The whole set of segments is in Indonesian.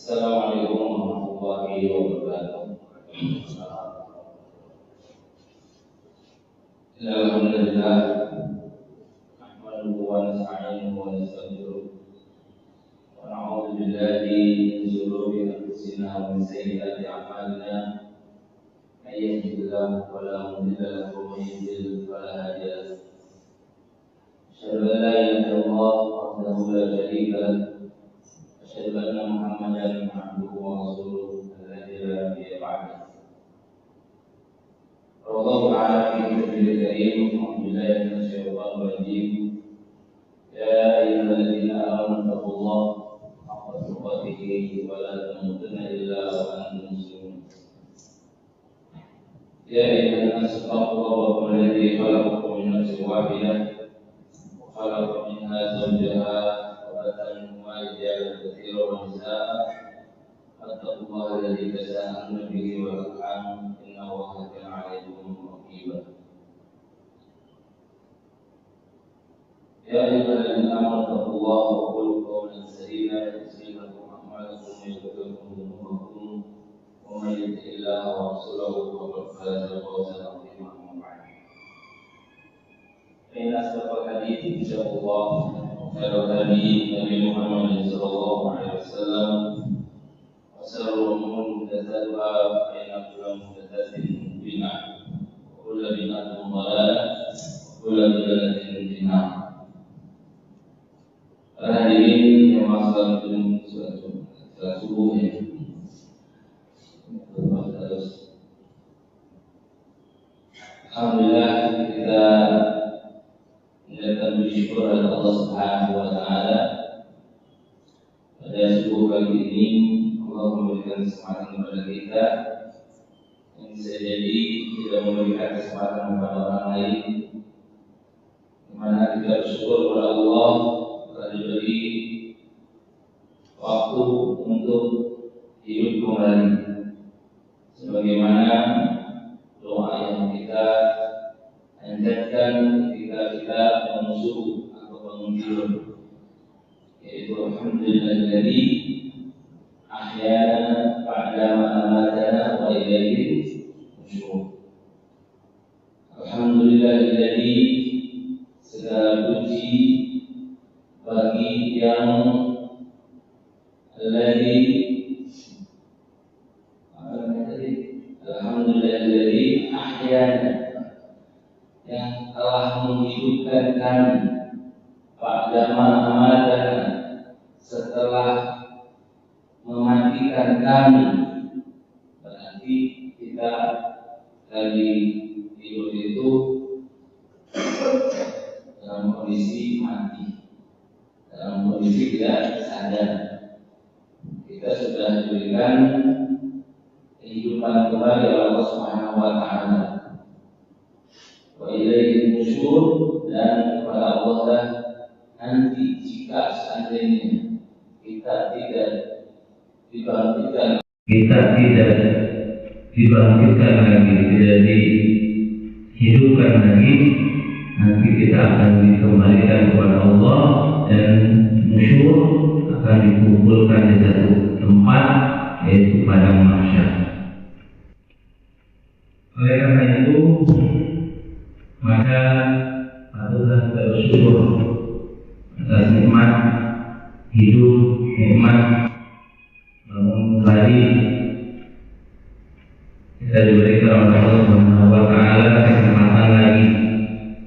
Assalamualaikum warahmatullahi wabarakatuh. Alhamdulillah, nahmaduhu wa nasta'inuhu wa nastaghfiruh wa na'udzu billahi min shururi anfusina wa min sayyiati a'malina. May yahdihillahu fala mudilla lahu wa may yudlil fala hadiya lahu. Asyhadu an la ilaha illallah wahdahu la syarika lahu. Asyhadu anna Muhammadan abduhu wa rasuluh alladzi la nabiyya ba'dahu. Allah Ta'ala fi kitabihil karim, a'udzu billahi minasyaitonir rajim. Ya ayyuhalladzina amanu taqullaha haqqa tuqatih wa la tamutunna illa wa antum muslimun. Ya ayyuhan nasu taqullaha alladzi khalaqakum min nafsin wahidah wa khalaqa minha zawjaha رجالا كثيرا ونساء فاتقوا الله الذي تساءلون به والارحام ان الله كان عليكم رقيبا. يا ايها الذين امنوا اتقوا الله وقولوا قولا سديدا يصلح لكم اعمالكم ويغفر لكم ذنوبكم ومن يطع الله ورسوله فقد فاز فوزا عظيما. اما بعد فان اصدق الحديث كتاب الله خير الهدي نبي محمد صلى الله عليه وسلم وشر الأمور محدثاتها فإن كل محدثة بدعة وكل بدعة ضلالة وكل ضلالة في النار. Para hadirin yang masalah salat subuh ya. Alhamdulillah kita mengucapkan syukur kepada Allah Subhanahu wa Ta'ala. Pada subuh pagi ini Allah memberikan kesempatan kepada kita yang bisa jadi tidak memberikan kesempatan kepada orang lain, di mana kita bersyukur kepada Allah telah diberi waktu untuk hidup kembali, sebagaimana doa yang kita anjurkan ketika kita menuju atau bangun tidur, yaitu alhamdulillahilladzi ahyana ba'da ma amatana wa ilaihi nusyur. Alhamdulillahilladzi, segala puji bagi yang alhamdulillahilladzi ahyana, yang telah menghidupkan kami pada amatana, setelah mematikan kami. Berarti kita lagi tidur itu dalam kondisi mati, dalam kondisi tidak sadar. Kita sudah diberikan kehidupan kembali oleh Allah Subhanahu wa Ta'ala. Wa ilaihi nusyur, dan kepada Allah lah nanti jika seandainya kita tidak dibangkitkan lagi, tidak dihidupkan lagi, nanti kita akan dikembalikan kepada Allah dan nusyur akan dikumpulkan di satu tempat, yaitu padang mahsyar. Oleh karena itu, maka patutlah kita bersyukur atas nikmat hidup, nikmat bangun pagi. Kita diberikan oleh Allah Subhanahu wa Ta'ala kesempatan lagi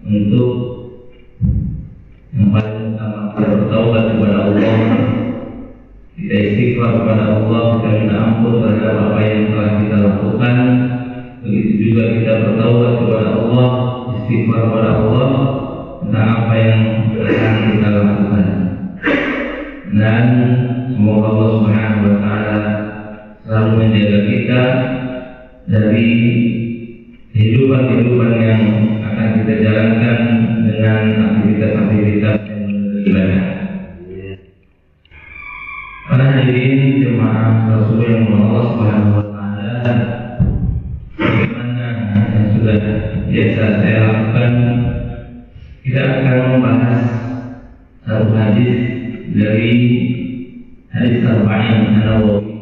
untuk yang paling utama kita bertaubat kepada Allah, kita istighfar kepada Allah, kita minta ampun terhadap apa yang telah kita lakukan. Begitu juga kita bertaubat kepada Allah, istighfar kepada Allah tentang apa yang akan kita lakukan. Dan semoga Allah Subhanahu wa Ta'ala selalu menjaga kita dari kehidupan yang akan kita jalankan dengan aktivitas-aktivitas yang beribadah. Para hadirin jemaah Rasul yang Allah Subhanahu wa Ta'ala, bagaimana yang sudah biasa saya lakukan, kita akan membahas satu hadis dari hadis Arba'in An-Nawawi,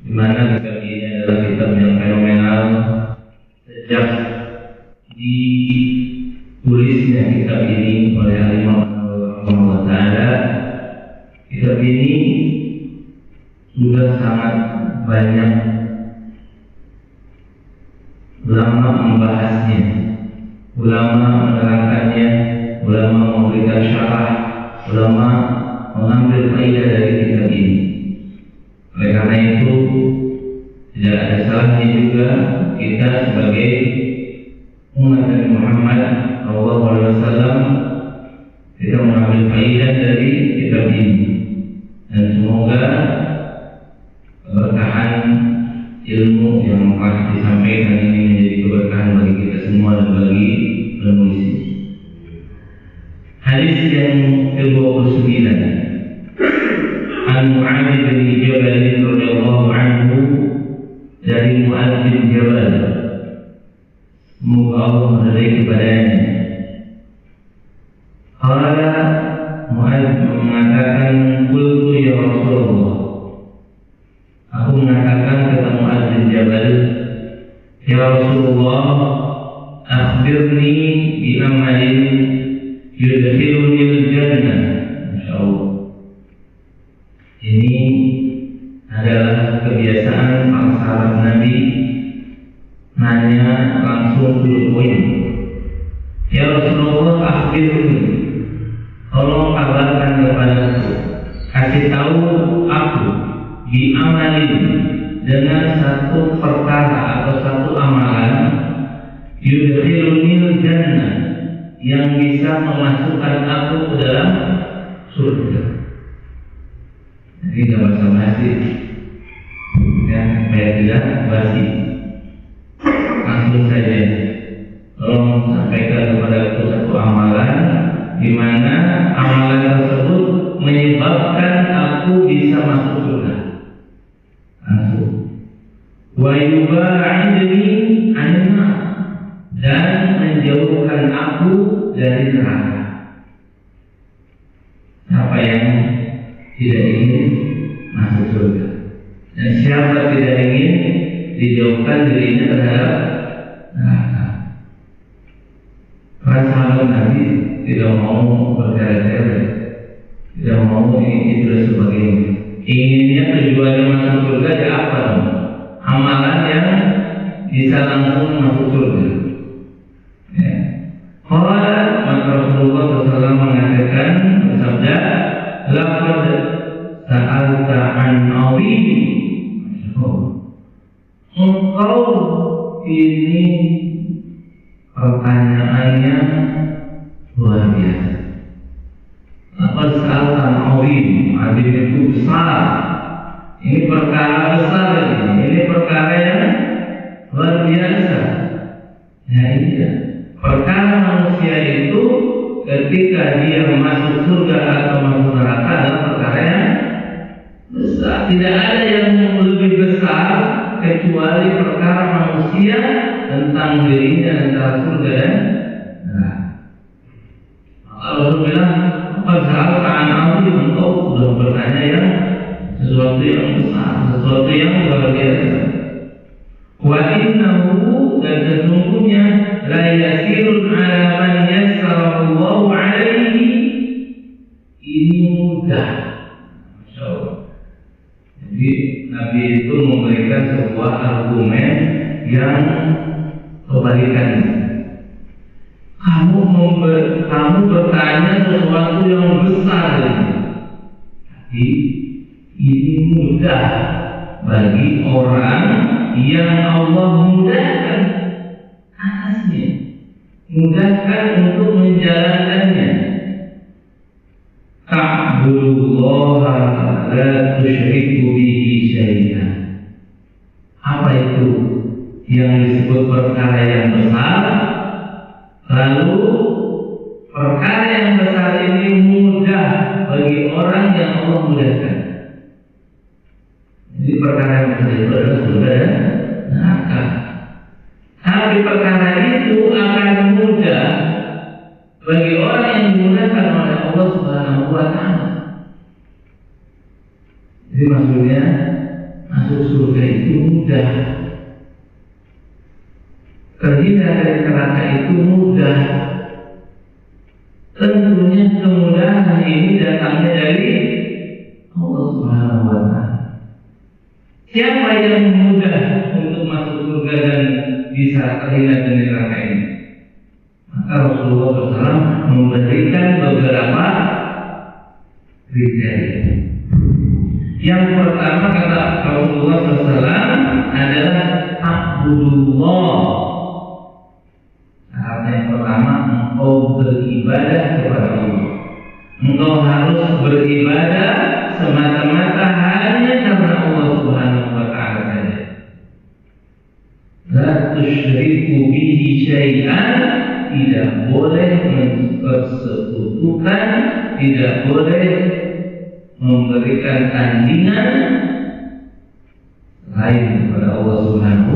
di mana kitab ini adalah kitab yang fenomenal sejak ditulisnya kitab ini oleh Imam An-Nawawi. Kitab ini sudah sangat banyak ulama membahasnya, ulama menerangkannya, ulama memberikan syarah, ulama mengambil faedah dari kitab ini. Oleh karena itu, tidak ada salahnya juga kita sebagai umat Nabi Muhammad SAW kita mengambil faedah dari kitab ini, dan semoga keberkahan ilmu yang telah disampaikan ini menjadi keberkahan bagi kita semua dan bagi penulis. Hadis yang ke-29, An Mu'adz bin Jabal radhiyallahu anhu, dari Mu'adz bin Jabal, semoga Allah meridai kepadanya. Qala, Mu'adz mengatakan, qultu ya Rasulullah, aku mengatakan kepada Mu'adz bin Jabal, ya Rasulullah, akhbirni bi amalin yudkhiluni al-jannah. Masyaallah. Ini adalah kebiasaan para sahabat Nabi, nanya langsung to the point. Ya Rasulullah, akhbirni, tolong kabarkan kepadaku, kasih tahu aku bi amalin, dengan satu perkara atau satu amalan yudkhilunil jannah, yang bisa memasukkan aku ke dalam surga. Jadi tidak basa-basi, ya, supaya tidak basi, langsung saja tolong sampaikan kepada aku satu amalan di mana amalan tersebut menyebabkan aku bisa masuk surga. Langsung. Wa yuba'idni anna, dan menjauhkan aku dari neraka. Siapa yang tidak ingin masuk surga? Dan siapa tidak ingin dijauhkan dirinya terhadap neraka? Para sahabat Nabi tidak mau bertele-tele, tidak mau ini itu dan sebagainya. Inginnya tujuannya masuk surga ya apa dong? Amalan yang bisa langsung masuk surga. Ya. Qala, maka Rasulullah SAW mengatakan, bersabda, laqad sa'alta an awim. Engkau ini pertanyaannya luar biasa. Laqad sa'alta an awim, adil itu besar. Ini perkara besar, ini perkara yang luar biasa. Ya, iya. Perkara manusia itu ketika dia masuk surga atau masuk neraka adalah perkara yang besar. Tidak ada yang lebih besar kecuali perkara manusia tentang dirinya antara surga dan neraka. Allah bilang, "Fazal ta'ala, engkau sudah bertanya yang sesuatu yang besar, sesuatu yang luar biasa. Wa innahu, dan sesungguhnya la yasirun ala man yassarallahu alaihi, ini mudah." Masya Allah. Jadi Nabi itu memberikan sebuah argumen yang kebalikannya. Kamu bertanya sesuatu yang besar, tapi ini mudah bagi orang yang Allah mudahkan atasnya, mudahkan untuk menjalankannya. Ta'budullaha la tusyriku bihi syai'an. Apa itu yang disebut perkara yang besar? Lalu perkara yang besar ini mudah bagi orang yang Allah mudahkan. Jadi perkara yang besar itu adalah surga dan neraka. Tapi perkara itu akan mudah bagi orang yang dimudahkan oleh Allah Subhanahu wa Ta'ala. siapa yang mudah untuk masuk surga dan bisa terhindar dari neraka ini? Maka Rasulullah SAW memberikan beberapa kriteria. Yang pertama kata Rasulullah SAW adalah ta'budullah. Syarat yang pertama, engkau beribadah kepada Allah. Engkau harus beribadah semata-mata hanya karena Allah Subhanahu wa Ta'ala saja. La tusyriku bihi syai'an, tidak boleh mempersekutukan, tidak boleh memberikan tandingan lain kepada Allah Subhanahu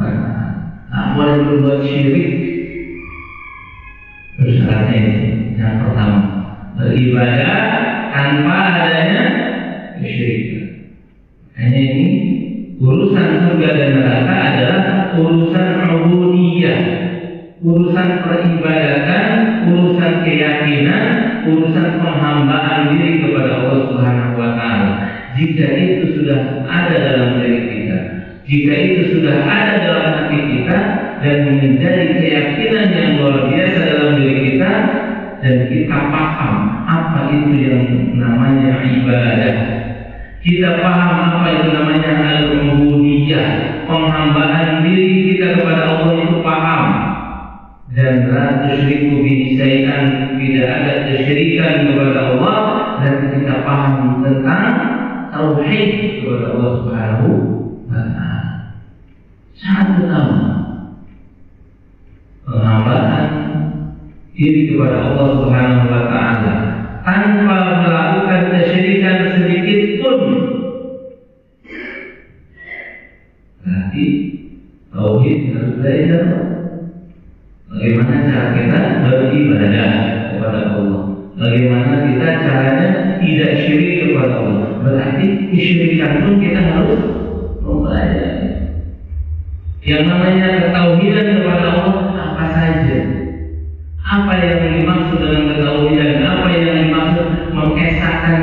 wa Ta'ala. Tak boleh berbuat syirik. Syaratnya ini yang pertama, beribadah tanpa adanya kesyirikan. Hanya ini urusan surga dan neraka adalah urusan ubudiyah, urusan peribadatan, urusan keyakinan, urusan penghambaan diri kepada Allah Subhanahu wa Ta'ala. Jika itu sudah ada dalam diri kita, jika itu sudah ada dalam hati kita dan menjadi keyakinan yang luar biasa dalam diri kita, dan kita paham apa itu yang namanya ibadah, kita paham apa itu namanya al-ubudiyah, penghambaan diri kita kepada Allah itu paham, dan la tusyriku bihi syai'an, tidak ada kesyirikan kepada Allah, dan kita paham tentang tauhid kepada Allah Subhanahu wa Ta'ala. Syarat pertama, penghambaan diri kepada Allah Subhanahu wa Ta'ala tanpa melakukan kesyirikan sedikit pun. Berarti tauhid harus belajar bagaimana cara kita beribadah kepada Allah, bagaimana kita caranya tidak syirik kepada Allah. Berarti kesyirikan pun kita harus mempelajari. Yang namanya ketauhidan kepada Allah apa saja? Apa yang dimaksud dengan ketauhidan? Apa yang dimaksud mengesahkan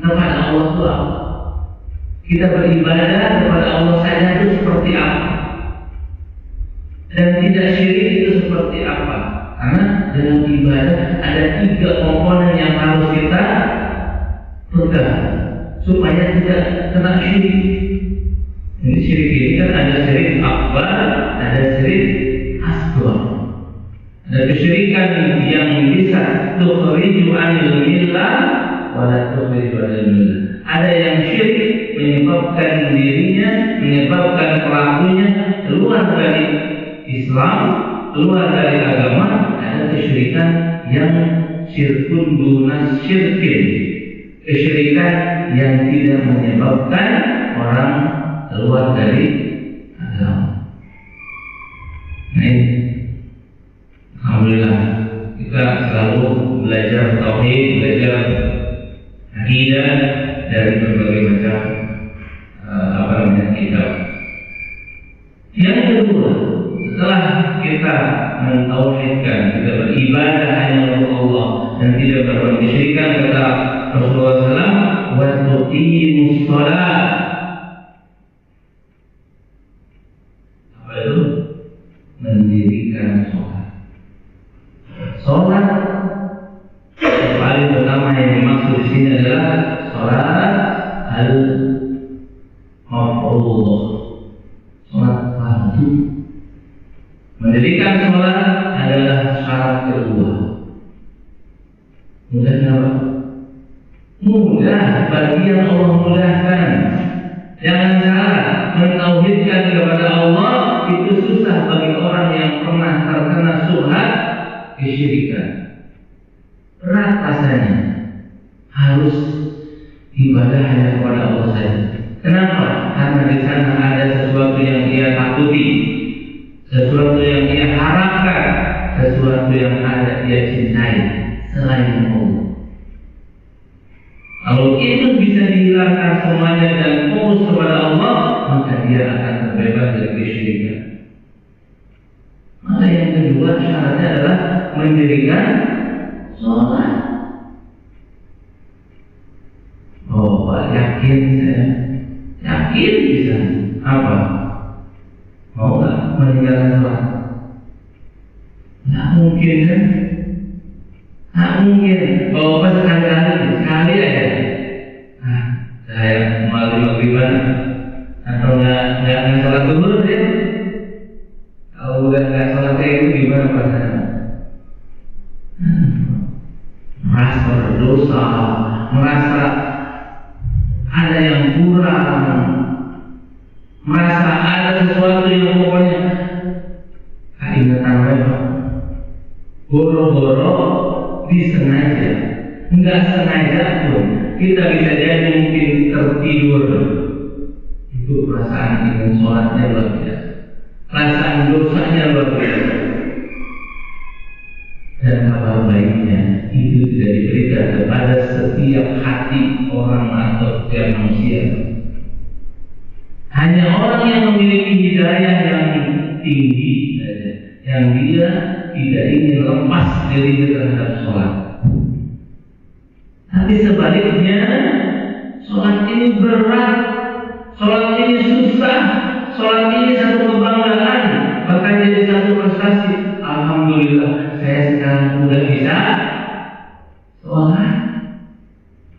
kepada Allah itu apa? Kita beribadah kepada Allah saja itu seperti apa? Dan tidak syirik itu seperti apa? Karena dalam ibadah ada 3 komponen yang harus kita pegang supaya tidak kena syirik. Ini syirik ini kan ada syirik akbar, ada syirik asghar. Ada kesyirikan yang bisa tukhriju anil millah wa la tukhriju anil millah. Ada yang syirik menyebabkan dirinya, menyebabkan pelakunya keluar dari Islam, keluar dari agama. Ada kesyirikan yang syirkun dunas syirkin, kesyirikan yang tidak menyebabkan orang keluar dari agama. Nah ini, alhamdulillah kita selalu belajar tauhid, belajar akidah dari berbagai macam kitab. Yang kedua, setelah kita mentauhidkan, kita beribadah hanya untuk Allah dan tidak berbuat kesyirikan, kata Rasulullah SAW, wa tuqimus shalah. Apa itu? Mendirikan sholat. Sholat yang paling pertama yang dimaksud di sini adalah sholat al-mafruḍah, sholat fardu. Mendirikan sholat adalah syarat kedua. Mudahnya apa? Mudah, bagi yang Allah mudahkan. Jangan salah, mentauhidkan kepada Allah itu susah bagi orang yang pernah terkena subhat kesyirikan. Berat rasanya. Harus ibadah hanya kepada Allah saja. Kenapa? Karena di sana ada sesuatu yang dia takuti, sesuatu yang dia harapkan, sesuatu yang ada dia cintai selain Allah. Kalau itu bisa dihilangkan semuanya dan fokus kepada Allah, maka dia akan terbebas dari kesyirikan. Maka yang kedua syaratnya adalah mendirikan sholat. Oh, Pak, yakin saya? sakit bisa apa? Mau nggak meninggalkan sholat? Nggak mungkin kan? Nggak mungkin. Kalau pas sekali aja. Nah, saya maghriban atau nggak sholat zuhur ya? Kalau udah nggak sholat kayak itu gimana rasanya? Merasa berdosa, merasa ada yang kurang, merasa ada sesuatu yang pokoknya keingatan mereka. Boro-boro disengaja, nggak sengaja pun kita bisa jadi mungkin tertidur. Itu perasaan ingin sholatnya luar biasa, perasaan dosanya luar biasa. Dan kabar baiknya itu tidak diberikan kepada setiap hati orang atau setiap manusia. Hanya orang yang memiliki hidayah yang tinggi saja, yang dia tidak ingin lepas dirinya terhadap sholat. Tapi sebaliknya, sholat ini berat, sholat ini susah, sholat ini satu kebanggaan, bahkan jadi satu prestasi. Alhamdulillah, saya sekarang sudah bisa sholat.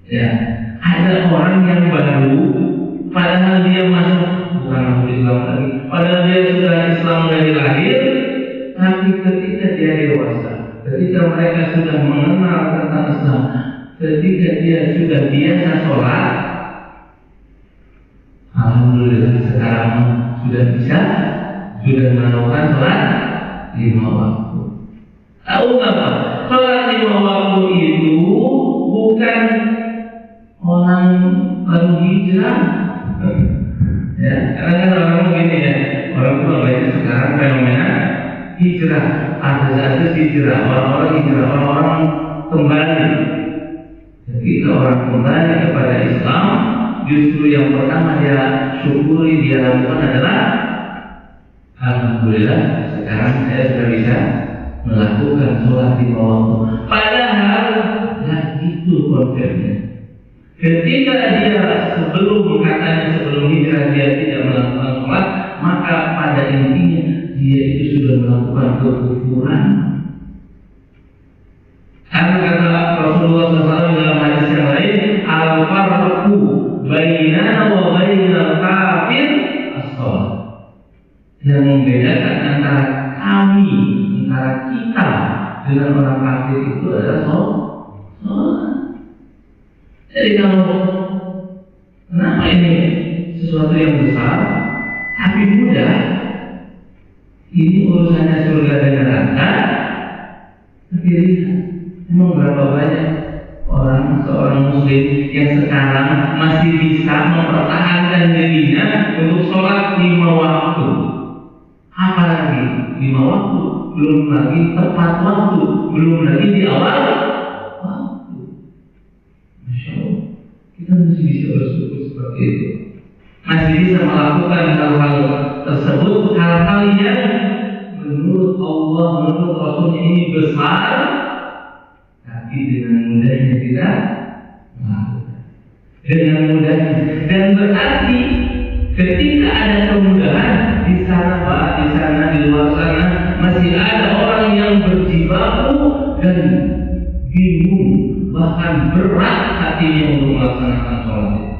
Ya, ada orang yang baru, padahal dia masuk bukan masuk Islam lagi, padahal dia sudah Islam dari lahir, tapi ketika dia dewasa, ketika mereka sudah mengenal tentang Islam, ketika dia sudah biasa sholat, alhamdulillah sekarang sudah bisa, sudah melakukan sholat 5 waktu. Tahu apa? Sholat 5 waktu itu bukan orang baru hijrah. Ya, karena kan orang begini ya, orang tua banyak sekarang fenomena hijrah, artis hijrah, orang-orang hijrah, orang-orang kembali. Jadi orang kembali kepada Islam, justru yang pertama dia syukuri, dia lakukan adalah alhamdulillah sekarang saya sudah bisa melakukan sholat 5 waktu. Padahal nah itu konsepnya. Ketika dia sebelum hijrah dia tidak melakukan sholat, maka pada intinya dia itu sudah melakukan kekufuran. Karena kata Rasulullah SAW dalam hadis yang lain, al-farqu bainana wa bainal kafir as-sholat. Yang membedakan antara kami, antara kita dengan orang kafir itu adalah sholat. Jadi kalau kenapa ini sesuatu yang besar tapi mudah, ini urusannya surga dan neraka. Tapi lihat, emang berapa banyak seorang muslim yang sekarang masih bisa mempertahankan dirinya untuk sholat 5 waktu. Apalagi 5 waktu, belum lagi tepat waktu, belum lagi di awal waktu. Masya Allah, kita masih bisa bersyukur seperti itu, masih bisa melakukan hal-hal tersebut, hal-hal yang menurut Allah, menurut Rasulnya ini besar, tapi dengan mudahnya kita melakukan dengan mudahnya. Dan berarti ketika ada kemudahan di sana Pak, di sana di luar sana masih ada orang yang berjibaku dan bingung, bahkan berat hatinya untuk melaksanakan sholat itu.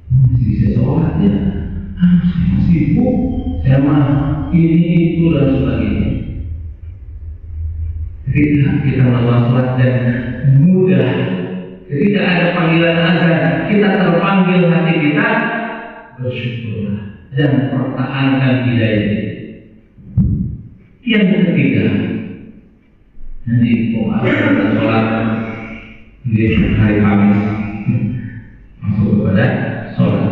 Masih bisa sholat ya, saya sibuk, saya mah ini itu dan sebagainya. Ketika kita melakukan sholat dan mudah, ketika ada panggilan azan, kita terpanggil hati kita, bersyukurlah dan pertahankan hidayah itu. Yang ketiga, nanti pembahasan sholat di hari Kamis masuk kepada sholat.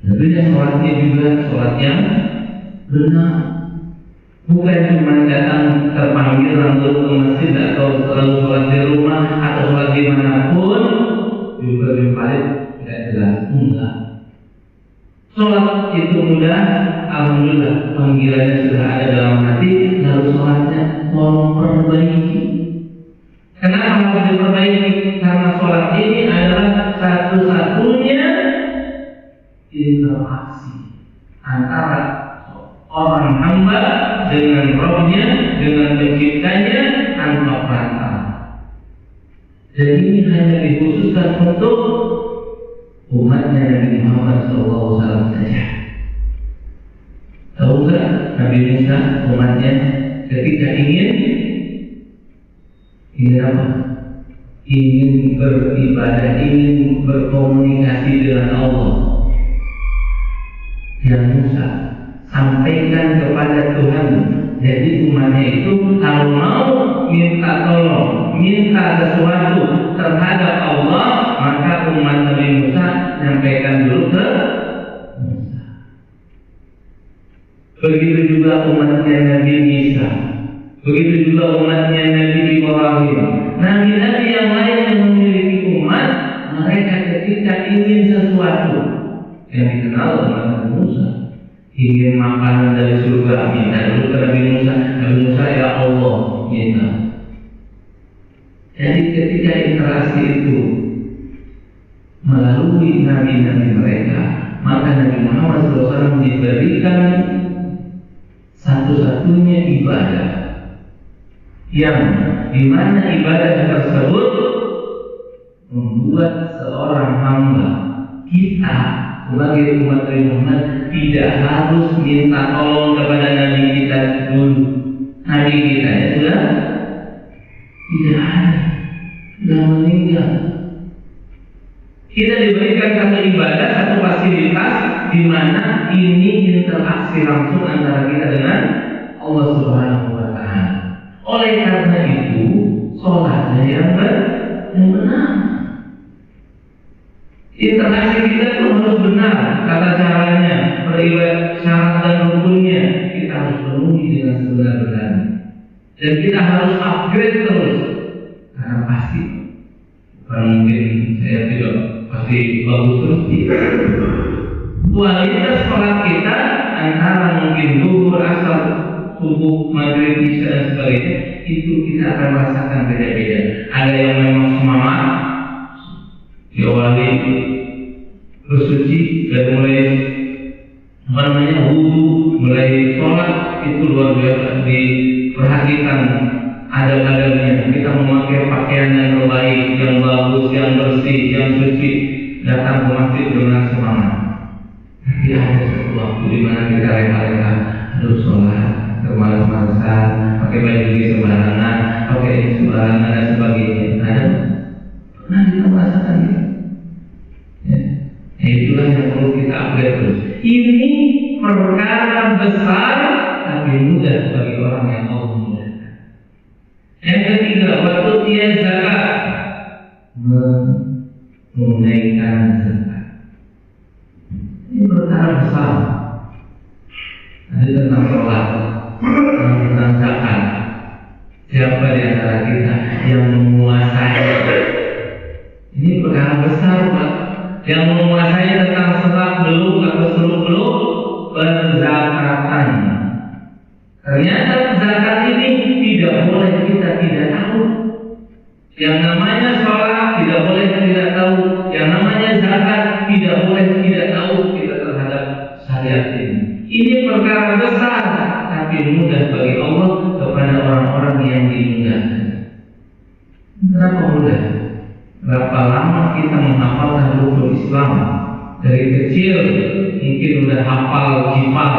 Tentunya sholatnya juga sholat yang benar, bukan cuma datang terpanggil langsung ke masjid atau selalu sholat di rumah atau sholat dimanapun juga paling tidak jelas. Enggak. Sholat itu mudah, alhamdulillah panggilannya sudah ada dalam hati, lalu sholatnya tolong perbaiki. Kenapa harus diperbaiki? Karena sholat ini adalah satu-satunya interaksi antara orang hamba dengan Rabb-nya, dengan penciptanya tanpa perantara. Dan ini hanya dikhususkan untuk umatnya Nabi Muhammad SAW saja. Tahu nggak Nabi Musa umatnya ketika ingin apa? Ingin beribadah, ingin berkomunikasi dengan Allah. Yang Musa sampaikan kepada Tuhan. Jadi umatnya itu kalau mau minta tolong, minta sesuatu terhadap Allah, maka umat Nabi Musa nyampaikan dulu ke Musa. Begitu juga umatnya Nabi Isa, begitu juga umatnya Nabi Ibrahim. Nabi-nabi yang lain yang memiliki umat, mereka ketika ingin sesuatu yang dikenal umat Nabi Musa, ingin makanan dari surga, minta dulu ke Nabi Musa. Nabi Musa, ya Allah, minta. Jadi ketika interaksi itu melalui nabi-nabi mereka, maka Nabi Muhammad SAW diberikan satu-satunya ibadah yang dimana ibadah tersebut membuat seorang hamba, kita sebagai umat Nabi Muhammad, tidak harus minta tolong kepada Nabi kita dulu. Nabi kita sudah tidak ada, sudah meninggal. Kita diberikan satu ibadah, satu fasilitas di mana ini interaksi langsung antara kita dengan Allah Subhanahu wa Ta'ala. Oleh karena itu, sholatnya yang benar. Interaksi kita itu harus benar, kata caranya, beribadah syarat dan rukunnya kita harus penuhi dengan sebenar-benarnya. Dan kita harus upgrade terus, karena pasti bukan mungkin saya tidak pasti bagus terus. Kualitas sholat kita antara mungkin zuhur, asar, subuh, maghrib, isya dan sebagainya, itu kita akan merasakan beda-beda. Ada yang memang semangat diawali bersuci dan mulai wudu, mulai sholat itu luar biasa diperhatikan adab-adabnya. Kita memakai pakaian yang terbaik, yang bagus, yang bersih, yang suci, datang ke masjid dengan semangat. Tapi ada satu waktu di mana kita rela-rela harus sholat, kemalas-malasan, pakai baju sembarangan, pakai sembarangan dan sebagainya. Ada pernah kita merasakan itu? Ya. Itulah yang perlu kita upgrade terus. Ini perkara besar tapi mudah bagi orang yang Allah mudahkan. Yang ketiga, waktu dia zakat, menunaikan zakat. Ini perkara besar. Ada tentang sholat, tentang zakat. Siapa di antara kita yang menguasai? Ini perkara besar, Pak. Yang menguasai tentang sholat belum atau seluruh belum berzakatan. Ternyata zakat ini tidak boleh kita tidak tahu. Yang namanya sholat tidak boleh tidak tahu. Yang namanya zakat tidak boleh tidak tahu kita terhadap syariat ini. Ini perkara besar, tapi mudah bagi Allah kepada orang-orang yang dimudahkan. Kenapa mudah? Berapa lama kita menghafalkan rukun Islam? Dari kecil mungkin udah hafal jipal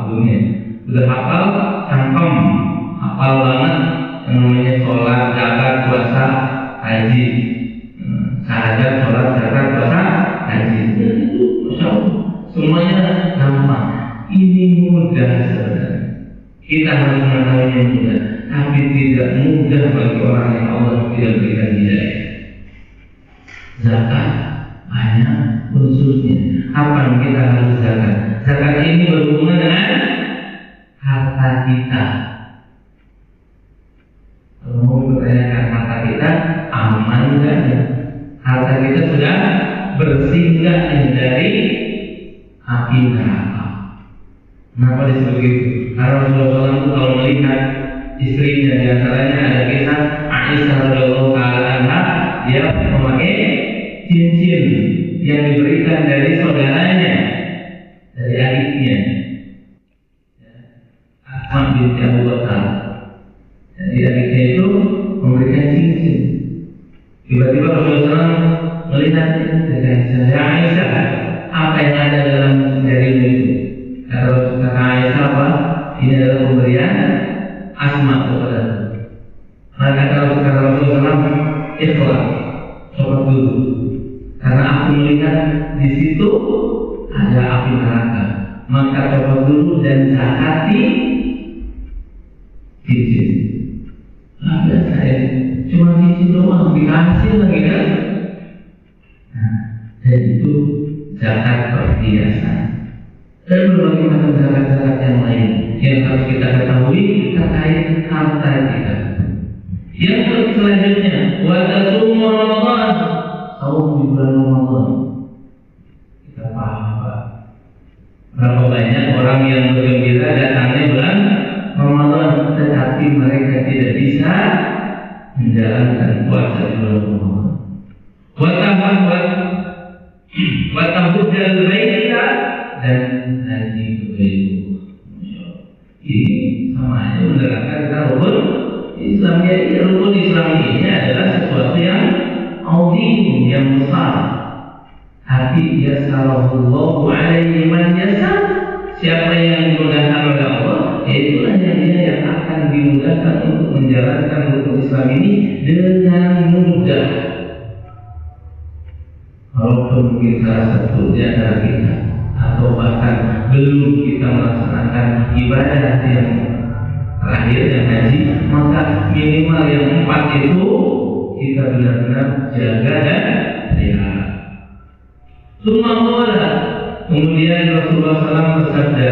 dunia, udah hafal cangkem, hafal banget yang namanya sholat, zakat, puasa, haji, syahadat, sholat, zakat, puasa, haji. Itu Masya Allah, semuanya gampang. Ini mudah sebenarnya. Kita harus mengetahuinya mudah, tapi tidak mudah bagi orang yang Allah tidak berikan hidayah. Zakat banyak unsurnya. Apa yang kita harus zakat? Zakat ini berhubungan dengan harta kita. Kalau mau bertanyakan harta kita aman enggak? Harta kita sudah bersih enggak dari api neraka? Kenapa disebut begitu? Karena Rasulullah SAW kalau melihat istrinya, diantaranya ada kisah Aisyah radhiyallahu anha, dia memakai cincin yang diberikan dari saudaranya dari adiknya, ya, Asma binti Abu Bakar. Jadi adiknya itu memberikan cincin. Tiba-tiba Rasulullah SAW melihatnya dengan ya Aisyah, apa yang ada dalam jarimu itu? Kata Aisyah apa? Ini adalah pemberian Asma kepada. Maka kata Rasulullah SAW, ikhlas, coba dulu, karena aku melihat di situ ada api neraka. Maka coba dulu dan zakati cincin. Ada saya cuma cincin doang dikasih lagi kan? Nah, dan itu zakat perhiasan. Dan berbagai macam zakat-zakat yang lain yang harus kita ketahui terkait harta kita. Yang selanjutnya, wa tasum Ramadan, saum di bulan Ramadan. Kita paham Pak. Berapa banyak orang yang bergembira datangnya bulan Ramadan, tetapi mereka tidak bisa menjalankan puasa di bulan Ramadan. Wa tahujjal baita dan haji ke Baitullah. Ini sama aja menerangkan kita rukun Islam. Ya, rukun Islam ini adalah sesuatu yang azim, yang besar. Tapi yasarahullahu alaihi man yasar. Siapa yang dimudahkan oleh Allah, yaitulah dia yang akan dimudahkan untuk menjalankan rukun Islam ini dengan mudah. Walaupun mungkin salah satu di antara kita atau bahkan belum kita melaksanakan ibadah yang terakhir yang haji, maka minimal yang 4 itu kita benar-benar jaga dan pelihara. Kemudian Rasulullah SAW bersabda,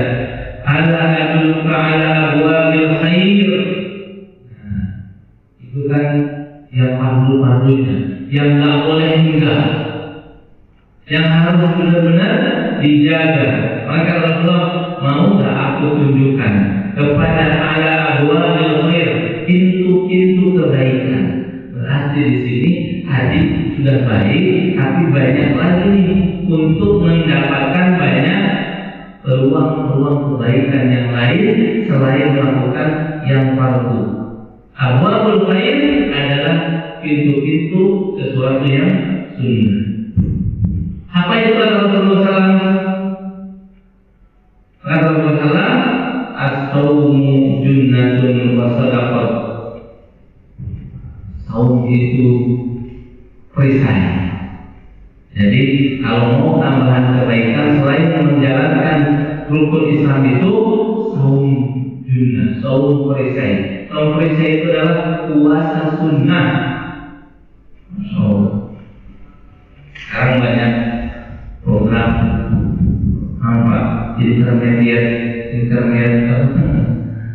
ala adulluka ala abwabil khair. Nah, itu kan yang fardu-fardunya, yang nggak boleh hinggap, yang harus benar-benar dijaga. Maka Rasulullah, mau nggak aku tunjukkan kepada ala abwabil khair, pintu-pintu kebaikan. Berarti di sini haji sudah baik, tapi banyak lagi nih untuk mendapatkan banyak peluang-peluang kebaikan yang lain selain melakukan yang fardu. Abwaabul khair adalah pintu-pintu sesuatu yang sunnah. Apa itu kata Rasulullah SAW? Kata Rasulullah SAW, as-sawmu junnatun wa sadaqah. Saum itu perisai. Jadi kalau mau tambahan kebaikan selain menjalankan rukun Islam itu, saum junnah, saum perisai. Saum perisai itu adalah puasa sunnah. Masya Allah. Sekarang banyak program apa intermediate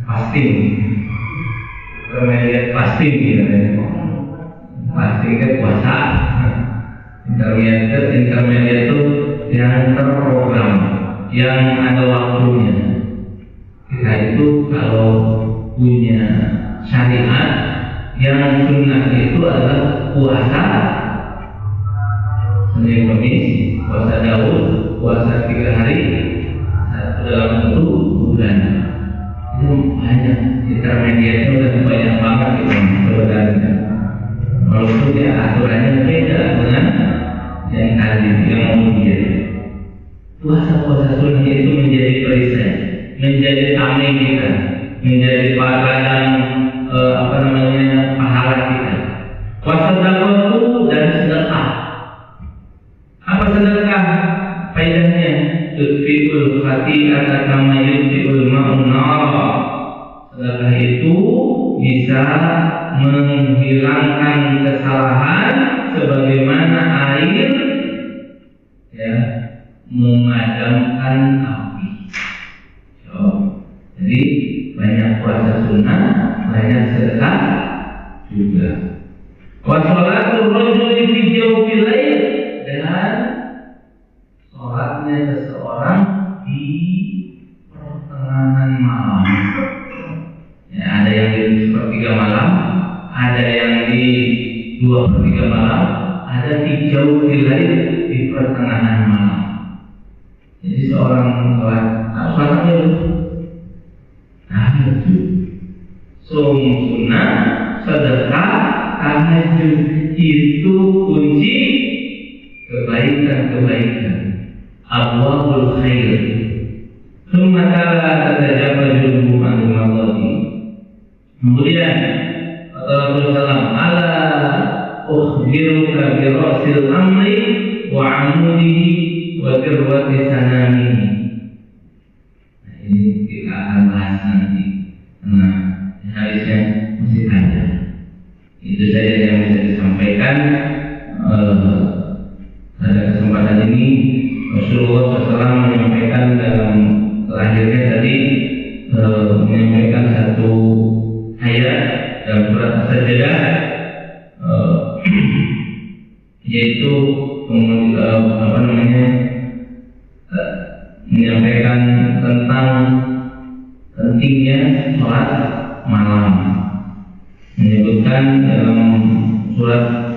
fasting, intermediate fasting gitu. Fasting kan puasa. Intermediate itu yang terprogram, yang ada waktunya. Kita itu kalau punya syariat yang sunnah itu adalah puasa Senin Kamis, puasa Daud, puasa 3 hari dalam 1 bulan. Itu banyak, intermediate itu udah banyak banget gitu sebenarnya. Walaupun ya aturannya beda dengan yang tadi, yang kemudian puasa-puasa sunnah itu menjadi perisai, menjadi tameng kita, menjadi padanan pahala kita. Puasa sedekah dan sedekah. Apa sedekah? Faedahnya tudfiul khati'ata kama yudfiul ma'un nar. Sedekah itu bisa menghilangkan kesalahan sebagaimana air ya memadamkan api. Jadi banyak puasa sunnah, banyak sedekah juga. Wa sholatul rajuli fi jawfil lail, dan sholatnya seseorang di pertengahan malam. Ya, ada yang di 1/3 malam, ada yang di 2/3 malam, ada di jauh di lain di pertengahan malam. Jadi seorang sholat, sholatnya itu tahajud, sunnah, sedekah, tahajud itu kunci kebaikan-kebaikan. Abwaabul khair. Tsumma tatajafa junubuhum anil maghadi. Kemudian kata Rasulullah, ala ukhbiruka bi ra'sil amri wa 'amudihi wa dirwati sanamihi. Nah, ini kita akan bahas nanti. Nah, hadisnya masih ada. Itu saja yang bisa disampaikan pada kesempatan ini. Rasulullah SAW menyampaikan dalam terakhirnya tadi, menyampaikan satu ayat dalam surat As-Sajdah, yaitu menyampaikan tentang pentingnya sholat malam. Menyebutkan dalam surat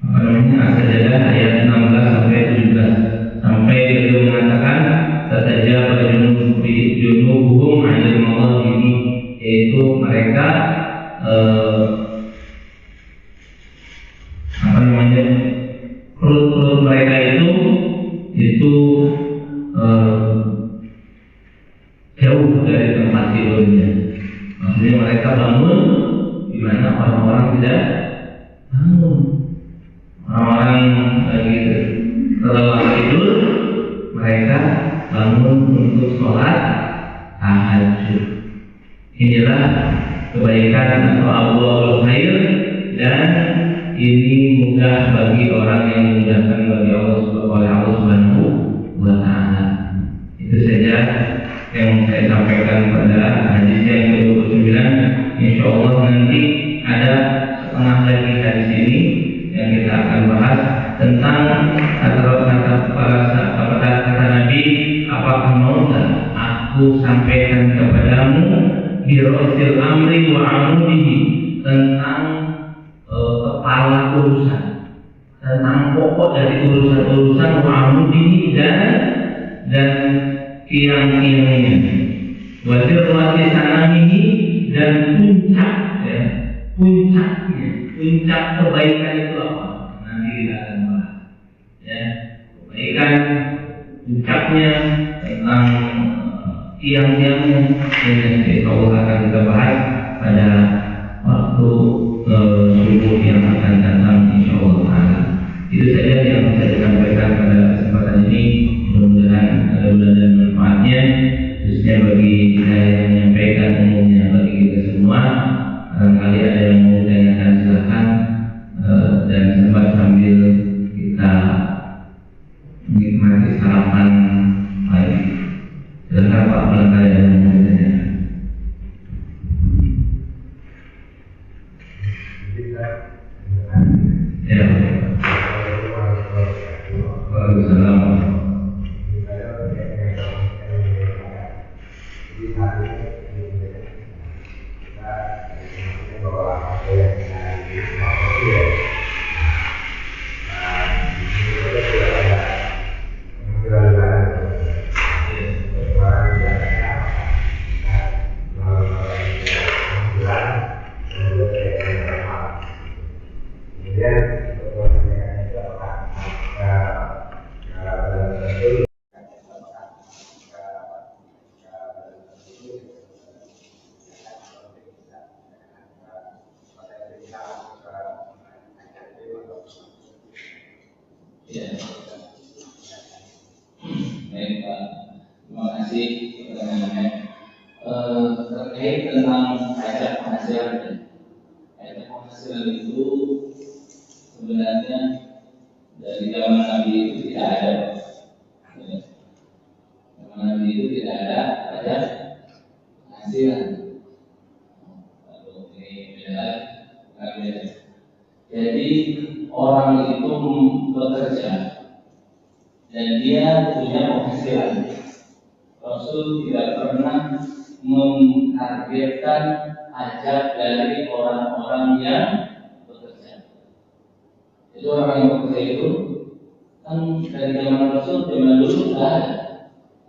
As-Sajdah ayat 16 sampai 17, sampai beliau mengatakan tatajafa junubuhum 'anil maghadi, yaitu mereka perut-perut mereka itu jauh dari tempat tidurnya. Maksudnya mereka bangun di mana orang-orang tidak bangun. Orang-orang lagi terlelap tidur, mereka bangun untuk sholat tahajud. Inilah kebaikan atau abwaabul khair, dan ini mudah bagi orang yang dimudahkan oleh Allah Subhanahu wa Ta'ala. Itu saja yang saya sampaikan pada hadis yang ke-29. Insya Allah nanti ada setengah lagi hadis ini yang kita akan bahas tentang kata Nabi, apakah mau aku sampaikan kepadamu birrosil amri wa amudihi, tentang kepala urusan, tentang pokok dari urusan wa amudihi dan tiang-tiangnya, wa dirwati sanamihi, dan puncak kebaikan itu apa? Nanti kita akan bahas. Ya, kebaikan puncaknya, tentang tiang-tiangnya, ini Allah akan kita bahas pada waktu subuh yang akan datang, insya Allah. Itu saja yang bisa disampaikan pada kesempatan ini. Mudah-mudahan ada guna dan manfaatnya, khususnya bagi saya yang menyampaikan, umumnya bagi kita semua. Barangkali ada yang mau ditanyakan, silakan, dan sempat sambil kita menikmati sarapan pagi. Silakan Pak, barangkali ada yang mau ditanyakan. Ya. Waalaikumsalam. Ya. Baik Pak, terima kasih pertanyaannya. Terkait tentang pajak penghasilan. Pajak penghasilan itu sebenarnya dari zaman Nabi itu tidak ada. Zaman Nabi itu tidak ada pajak penghasilan. Ini beda. Jadi orang itu bekerja dan dia punya penghasilan. Rasul tidak pernah mentargetkan pajak dari orang-orang yang bekerja. Jadi orang yang bekerja itu Kan dari zaman Rasul, zaman dulu sudah ada.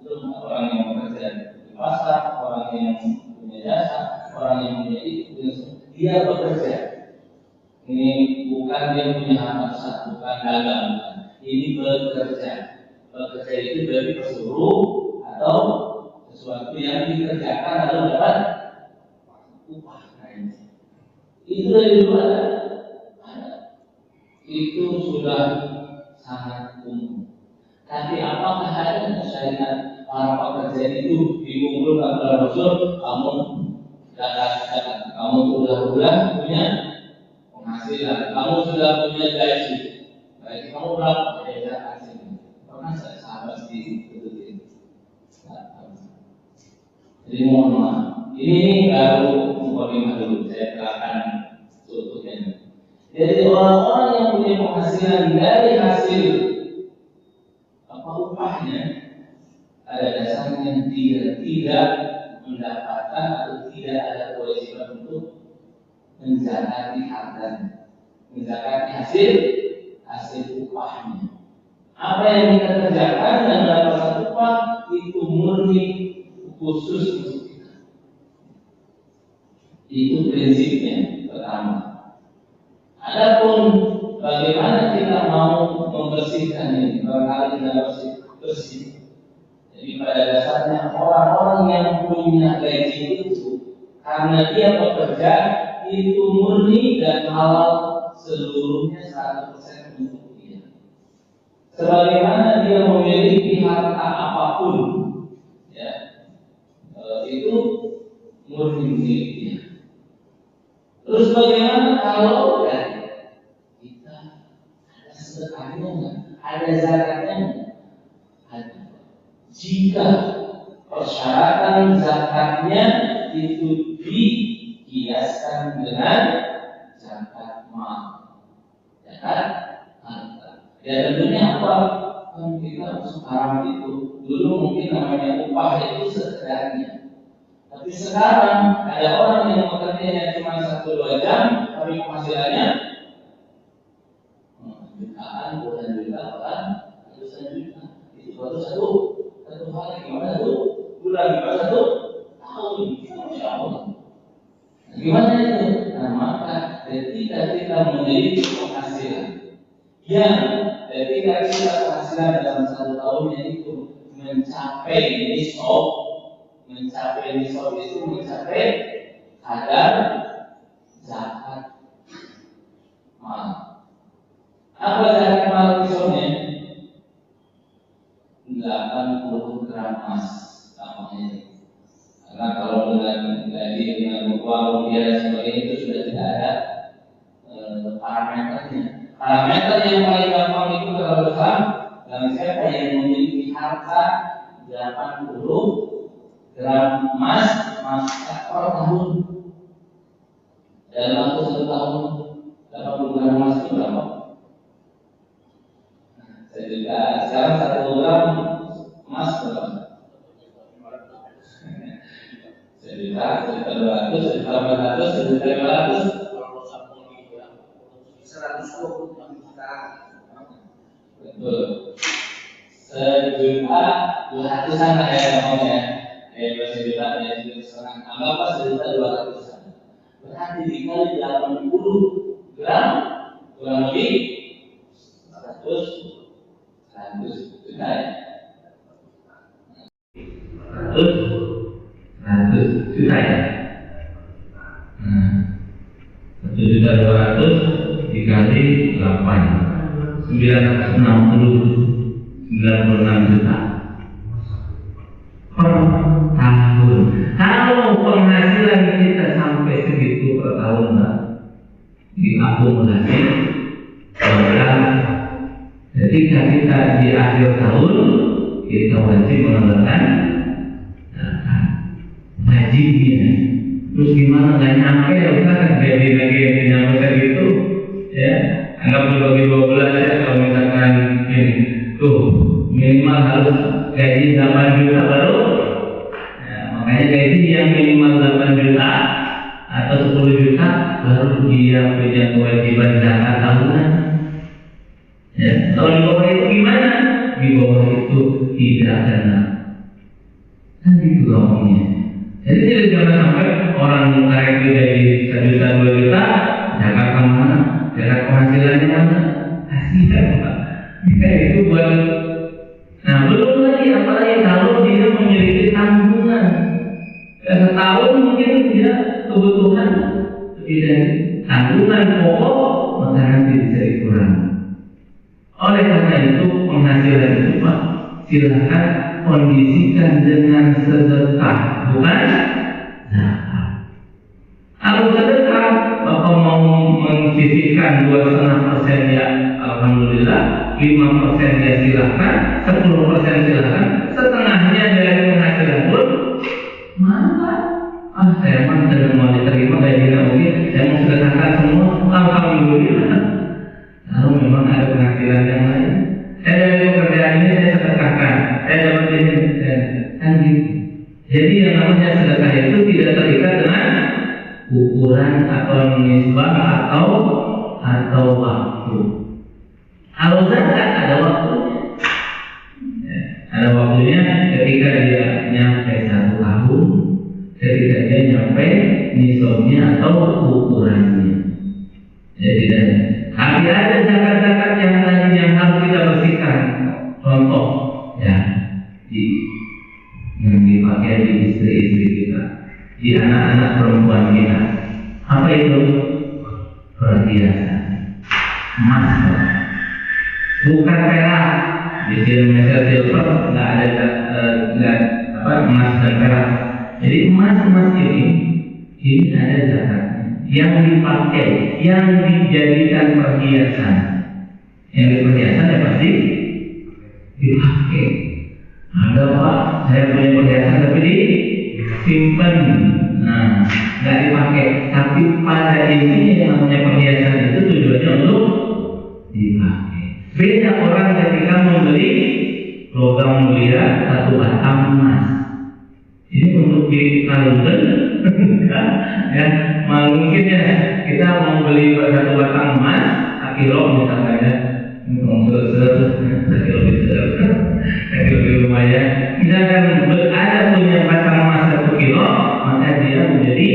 Itu orang yang bekerja di pasar, orang yang punya jasa, orang yang punya itu, dia bekerja. Ini bukan dia punya harta besar, bukan dagang, bukan. Ini bekerja. Bekerja itu berarti bersuruh atau sesuatu yang dikerjakan lalu dapat upah. Itu dari dulu ada. Itu sudah sangat umum. Tapi apakah ada syariat para pekerja itu dikumpulkan oleh Rasul? Kamu dapat, kamu sudah punya penghasilan, kamu sudah punya gaji. Gaji kamu berapa? Ya kasih. Pernah saya sahabat di itu. Jadi mohon maaf. Ini baru mukadimah dulu. Saya terangkan contohnya. Jadi orang-orang yang punya penghasilan dari hasil upahnya, ada dasarnya dia tidak mendapatkan atau tidak ada kewajiban untuk menzakati hartanya, menzakati hasil upahnya. Apa yang kita kerjakan dan mendapatkan upah itu murni khusus untuk kita. Itu prinsipnya pertama. Adapun bagaimana kita mau membersihkan ini, barangkali tidak bersih. Jadi pada dasarnya orang-orang yang punya gaji itu karena dia bekerja itu murni dan halal seluruhnya 100% untuk dia. Sebagaimana dia memiliki harta apapun, ya, itu murni milik dia. Terus bagaimana kalau kita ada sedekahnya enggak? Ada zakatnya enggak? Ada. Jika persyaratan zakatnya itu dikiaskan dengan zakat mal, zakat harta. Ya tentunya apa? Kan kita sekarang itu dulu mungkin namanya upah itu sekedarnya. Tapi sekarang ada orang yang bekerjanya cuma 1-2 jam, tapi penghasilannya jutaan, puluhan juta, bahkan ratusan juta. Itu baru satu hari, gimana tuh? Bulan, gimana satu tahun? Masya Allah. Gimana itu? Nah maka ketika kita memiliki penghasilan yang ketika kita penghasilan dalam 1 tahunnya itu mencapai nisab itu mencapai kadar zakat mal. Apa zakat mal nisabnya? 80 gram emas namanya. Karena kalau dengan gaji dengan uang rupiah dan sebagainya itu sudah tidak ada parameternya. Parameter yang paling gampang itu kalau besar dan siapa yang memiliki harta 80 gram emas per tahun. Dalam waktu 1 tahun 80 gram emas itu berapa? Sekarang 1 gram emas berapa? 1.200.000, 1.400.000, 1.500.000, 120 juta. Betul. 1.200.000-an lah ya ngomongnya. 2 juta, ya 1.500.000. Anggaplah 1.200.000. Berarti dikali 80 gram, kurang lebih 100 juta ya. 100 juta ya. 1.200.000 dikali 8, 96 juta per tahun. Kalau penghasilan kita sampai segitu per tahun, diakumulasi, maka ketika kita di akhir tahun kita wajib mengeluarkan wajibnya. Terus gimana nggak nyampe ya Ustaz, gaji lagi yang nyampe segitu ya, anggap dibagi 12 ya. Kalau misalkan ini tuh minimal harus gaji 8 juta baru ya, makanya gaji yang minimal 8 juta atau 10 juta baru dia punya kewajiban zakat tahunan ya. Kalau di bawah itu gimana? Di bawah itu tidak kena. Kan gitu ngomongnya. Jadi tidak jangan sampai orang tarik dari 1 juta 2 juta, zakat kemana? Zakat penghasilannya mana? Kasihan Pak. Jika itu buat. Nah belum lagi apalagi kalau dia memiliki tanggungan. Setahun mungkin dia kebutuhan lebih dari tanggungan pokok, maka nanti bisa dikurangi. Oleh karena itu penghasilan itu Pak, silakan kondisikan dengan sedekah, bukan zakat. Kalau sedekah, Bapak mau mensisihkan 2,5% ya alhamdulillah, 5% ya silakan, 10% silakan, setengahnya dari penghasilan pun maka saya mah tidak mau diterima gajinya mungkin saya mau sedekahkan semua, alhamdulillah. Kalau memang ada penghasilan yang lain, saya dari pekerjaan ini saya sedekahkan, saya dapat ini, kan gitu. Jadi yang namanya sedekah itu tidak terikat dengan ukuran atau nisbah atau waktu. Kalau zakat ada waktunya. Ada waktunya ketika dia nyampe 1 tahun, ketika dia nyampe nisabnya atau ukurannya. Jadi tapi ada zakat-zakat yang lain yang harus kita bersihkan. Contoh, ya, yang dipakai di istri-istri kita, di anak-anak perempuan kita. Apa itu? Perhiasan emas, bukan perak. Di Indonesia silver nggak ada emas dan perak. Jadi emas ini ada zakatnya yang dipakai, yang dijadikan perhiasan. Yang diperhiasan ya pasti dipakai. Ada Pak, saya punya perhiasan tapi disimpan. Nah, nggak dipakai. Tapi pada intinya yang namanya perhiasan itu tujuannya untuk dipakai. Beda orang ketika membeli logam mulia 1 batang emas. Ini untuk dikalungkan, ya. Mungkin ya kita mau beli 1 batang emas 1 kilo misalnya, ya. Kilo lumayan. Misalkan ada punya batang emas 1 kilo, maka dia menjadi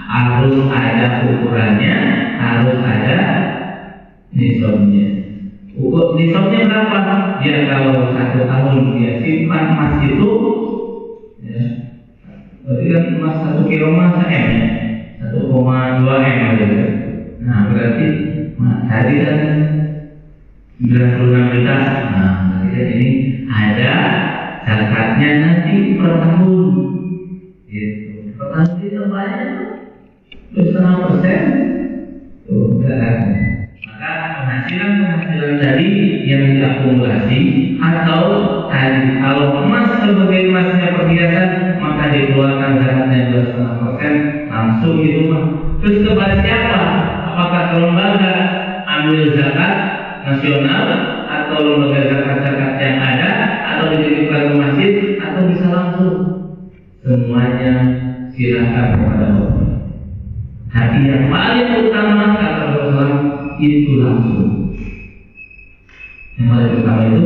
harus ada ukurannya, harus ada nisabnya. Nisabnya berapa? Dia kalau 1 tahun dia simpan emas itu, ya, berarti kan emas 1 kilo emas M, 1,2 M gitu. Nah berarti tadi kan 96 juta. Nah berarti kan ini ada zakatnya nanti per tahun. Gitu. Per tahun itu banyak tuh. 2,5%. Tuh zakatnya. Maka penghasilan tadi yang diakumulasi atau tadi kalau emas sebagai emasnya perhiasan maka dikeluarkan zakatnya 2,5% langsung di rumah. Terus kepada siapa? Apakah ke lembaga ambil zakat nasional atau lembaga zakat-zakat yang ada atau dititipkan ke masjid atau bisa langsung? Semuanya silakan kepada Allah. Tapi yang paling utama kata Rasulullah itu langsung. Yang paling utama itu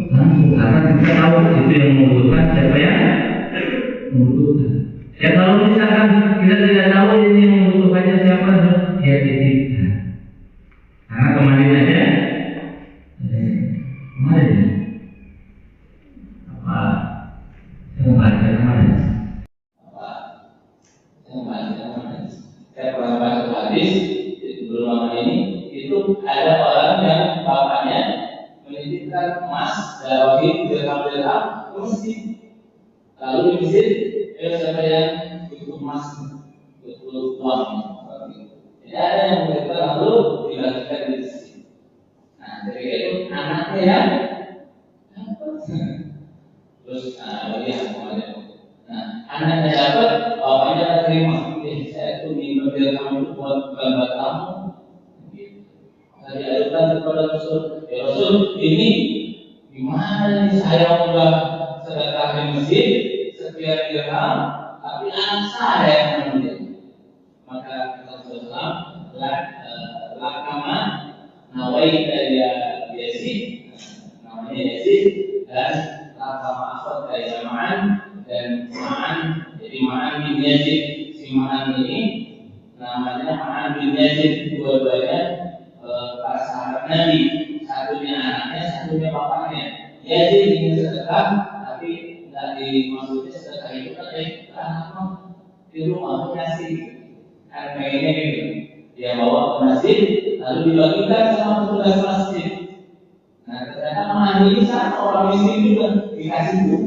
langsung karena kita tahu itu yang membutuhkan siapa yang membutuhkan. Ya kalau misalkan kita tidak tahu ini yang membutuhkannya siapa, ya titipkan. Karena kemarin aja, apa yang baca kemarin? Saya pernah baca hadis itu belum lama ini, itu ada orang yang bapaknya menitipkan emas dalam dirham ke masjid. Lalu di masjid, siapa yang butuh emas, butuh uang. Jadi ada yang menitipkan lalu dibagikan di masjid. Nah, dari itu anaknya yang terus bagi nah, anaknya dapat, bapaknya terima. Saya itu minta kamu itu buat gambar kamu. Saya diajukan kepada Rasul. Ya Rasul, ini gimana ini saya udah sedekah di masjid sekian dirham, tapi anak saya yang mengambil. Maka kata Rasulullah, lakama nawaita ya Yazid, namanya Yazid, dan lafaz ma'akhad kayak Ma'an dan Ma'an, jadi Ma'an bin Yazid. Si Ma'an ini namanya Ma'an bin Yazid, dua-duanya para sahabat Nabi, satunya anaknya, satunya bapaknya. Yazid ingin sedekah, tapi tidak dimaksudnya sedekah itu kan anak di rumah ngasih kan pengennya gitu. Dia bawa ke masjid, lalu dibagikan sama petugas masjid. Nah, ternyata Ma'an ini sama orang miskin juga dikasih dulu.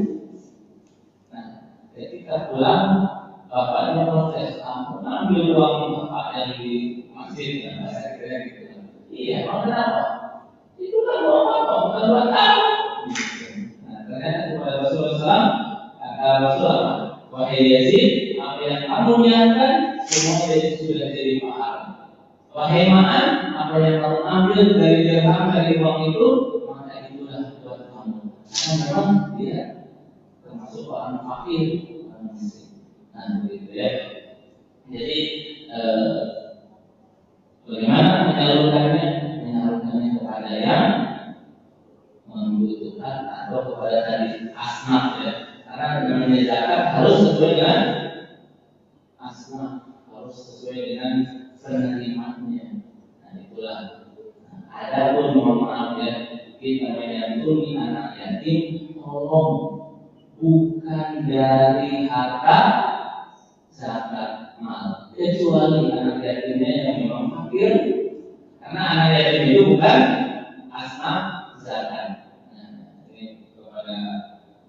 Nah, ketika pulang bapaknya protes, kamu ambil uang bapak yang di masjid, dan saya kira gitu. Iya, emang kenapa? Itu kan uang bapak, bukan buat kamu. Nah, ternyata kepada Rasulullah SAW, kata Rasulullah, wahai Yazid, apa yang kamu niatkan semua sudah jadi mahal. Wahai Ma'an, apa yang kamu ambil dari dirham dari uang itu, maka itulah buat kamu. Karena memang dia termasuk orang fakir, orang miskin. Nah, begitu ya. Jadi bagaimana menyalurkannya? Menyalurkannya kepada yang membutuhkan atau kepada tadi asnaf ya. Karena namanya zakat harus sesuai dengan asnaf, harus sesuai dengan penerimaannya. Nah, itulah. Ada pun mohon maaf ya, kita menyantuni anak yatim, tolong bukan dari harta zakat mal, kecuali anak yatimnya yang memang fakir, karena anak yatim itu bukan asnaf zakat. Nah, ini kepada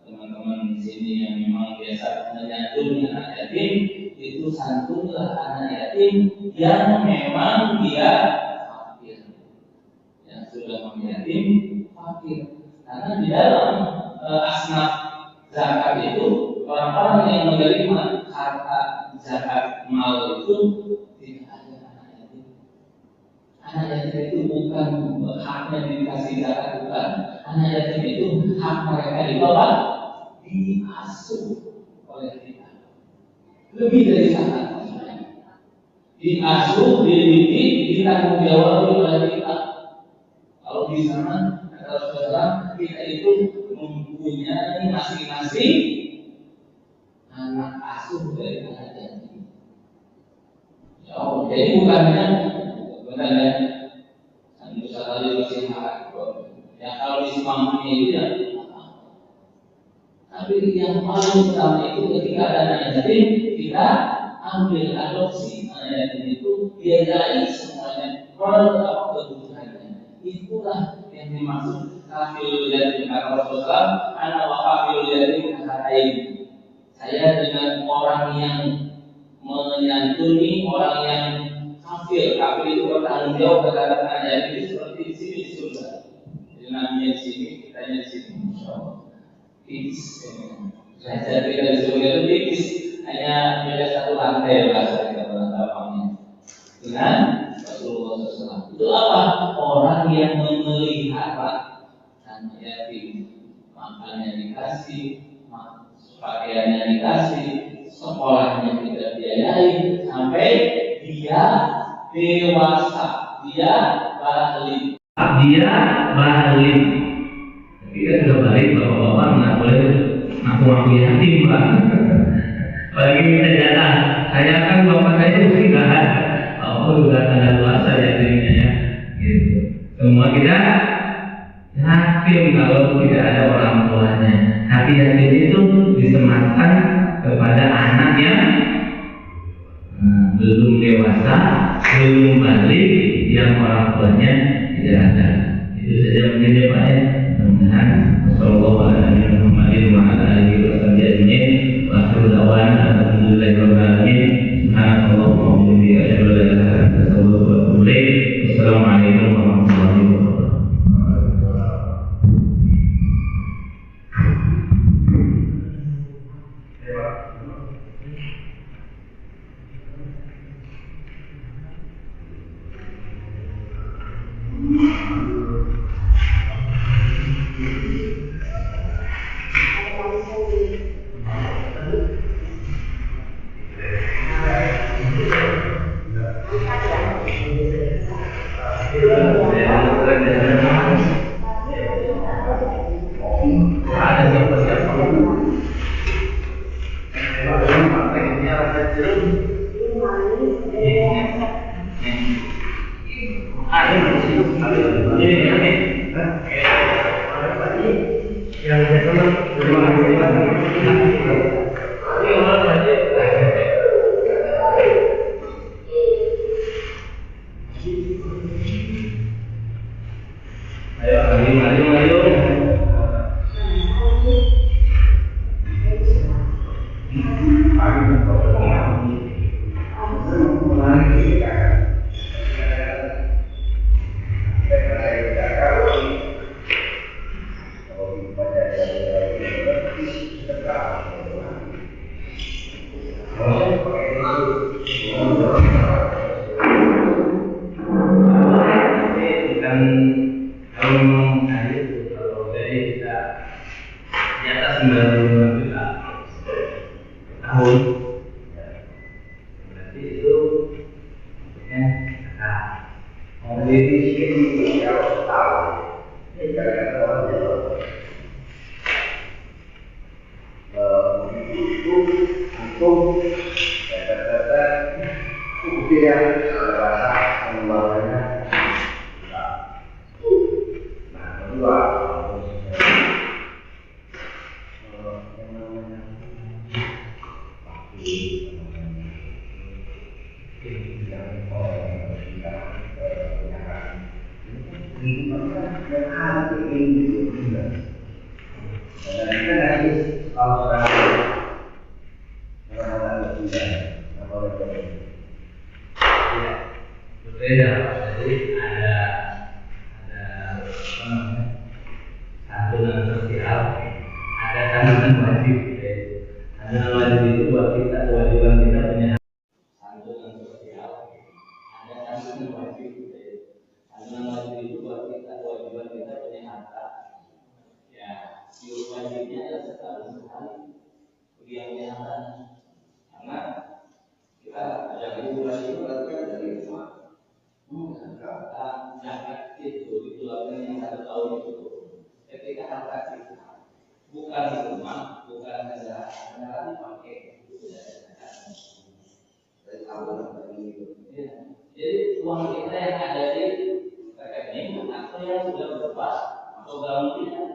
teman-teman di sini yang memang biasa menyantuni anak yatim, itu santunlah anak yatim yang memang dia fakir, yang sudah yatim fakir. Karena di dalam asnaf zakat itu orang-orang yang menerima harta zakat mal itu tidak ada anak yatim. Anak yatim itu bukan haknya dikasih zakat, bukan. Anak yatim itu hak mereka itu apa? Diasuh oleh kita. Lebih dari zakat. Diasuh, dididik, ditanggung jawab oleh kita. Kalau di sana, kata Rasulullah, kita itu mempunyai masing-masing anak asuh dari anak yatim. Jadi bukannya bisa kali masih harap. Ya kalau di mampunya itu ya. Tapi yang paling utama itu ketika ada anak yatim, kita ambil adopsi anak yatim itu, biayai semuanya, kalau kebutuhannya. Itulah yang dimaksud kafilul yatim. Kata Rasulullah, ana wa kafilul yatim kahatain. Saya dengan orang yang menyantuni orang yang kafir. Kafir itu bertanggung jawab terhadap anak yatim seperti di sini di surga. Jadi namanya di sini, kitanya di sini. Tipis. Saya tidak di surga itu tipis, hanya beda satu lantai bahasa kita berantapangnya. Dengan Rasulullah SAW. Itu apa? Orang yang memelihara anak yatim, makannya dikasih, pakaiannya dikasih, sekolahnya tidak biayai sampai dia dewasa, dia balik. Dia balik. Kita sudah balik, bapak-bapak nggak boleh ngaku-ngaku yatim, Pak. Apalagi minta jatah. Saya kan bapak saya mesti nggak ada. Oh, sudah tanda dewasa yatimnya ya. Gitu. Semua kita yatim kalau tidak ada orang tuanya. Hati yatim itu disematkan kepada anak yang belum dewasa, belum balik, yang orang tuanya tidak ada. Itu saja mungkin ya Pak ya. Mudah-mudahan Wassalamualaikum warahmatullahi wabarakatuh. Wa akhiru da'wana alhamdulillahi rabbil alamin. Subhanallah wa bihamdihi asyhadu an la ilaha illa anta astaghfiruka wa atubu ilaik. Wassalamualaikum warahmatullahi wabarakatuh. Ada bukan kalau memang ada itu kalau dari kita di atas 95 juta tahun berarti itu ya mau beli sini kalau tahu ini karena orang itu untuk data-data bukti yang rasa pengembangannya. Nah, kedua yang namanya yang kita kebanyakan ini yang ada ini dan kita nanti kalau berbeda, jadi ada apa namanya santunan sosial, ada santunan wajib. Santunan wajib itu buat kita kewajiban kita punya santunan sosial, ada santunan wajib. Santunan wajib itu buat kita kewajiban kita punya harta. Ya, wajibnya adalah setahun sekali yang harta, karena kita ada hiburan itu berarti dari rumah. Zakat itu dikeluarkan yang 1 tahun itu ketika harta kita bukan di rumah, bukan kendaraan dipakai dari tahun itu. Jadi uang kita yang ada di rekening atau yang sudah berubah atau bangunan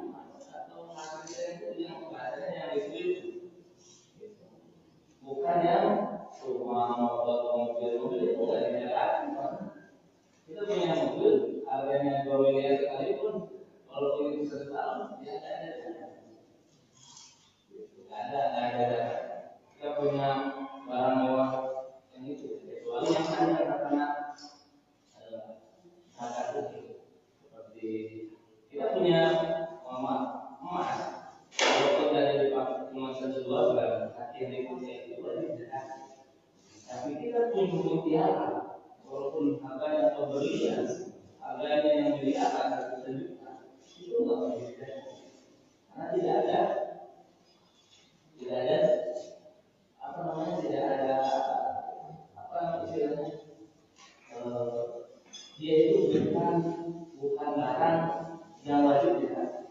atau hasil yang bahasanya yang itu bukan yang rumah mobil itu nggak dinyatakan. Kita punya mobil, harganya 2 miliar sekalipun, kalau itu setahun, ya nggak ada. Kita punya barang mewah yang itu, kecuali yang ada karena zakat itu. Seperti kita punya emas, walaupun dari dipakai cuma 1-2 bulan, kaki yang itu wajib zakat. Tapi kita punya mutiara. Walaupun harganya atau berlian, harganya yang miliaran 1 juta, itu nggak wajib karena tidak ada apa namanya, tidak ada apa istilahnya, dia itu bukan barang yang wajib ya.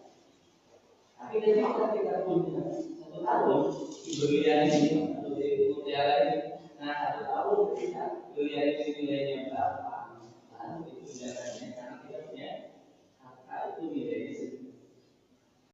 Tapi ketika kita punya 1 tahun di berlian ini atau di mutiara ini, nah 1 tahun ketika berlian ini nilainya berapa,